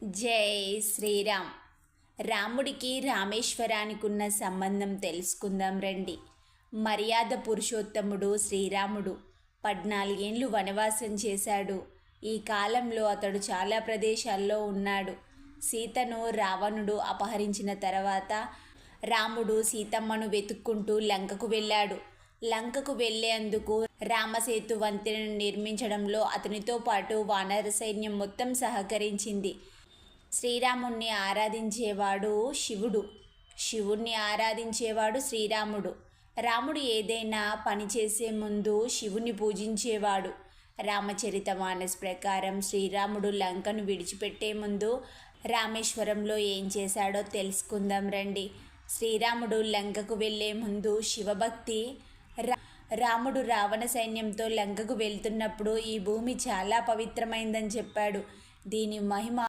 జై శ్రీరామ్. రాముడికి రామేశ్వరానికి ఉన్న సంబంధం తెలుసుకుందాం రండి. మర్యాద పురుషోత్తముడు శ్రీరాముడు 14 ఏళ్ళు వనవాసం చేశాడు. ఈ కాలంలో అతడు చాలా ప్రదేశాల్లో ఉన్నాడు. సీతను రావణుడు అపహరించిన తర్వాత రాముడు సీతమ్మను వెతుక్కుంటూ లంకకు వెళ్ళాడు. లంకకు వెళ్లేందుకు రామసేతు వంతెనను నిర్మించడంలో అతనితో పాటు వానర సైన్యం మొత్తం సహకరించింది. శ్రీరాముణ్ణి ఆరాధించేవాడు శివుడు, శివుణ్ణి ఆరాధించేవాడు శ్రీరాముడు. రాముడు ఏదైనా పని చేసే ముందు శివుని పూజించేవాడు. రామచరితమానస్ ప్రకారం శ్రీరాముడు లంకను విడిచిపెట్టే ముందు రామేశ్వరంలో ఏం చేశాడో తెలుసుకుందాం రండి. శ్రీరాముడు లంకకు వెళ్లే ముందు శివభక్తి. రాముడు రావణ సైన్యంతో లంకకు వెళ్తున్నప్పుడు ఈ భూమి చాలా పవిత్రమైందని చెప్పాడు. దీని మహిమ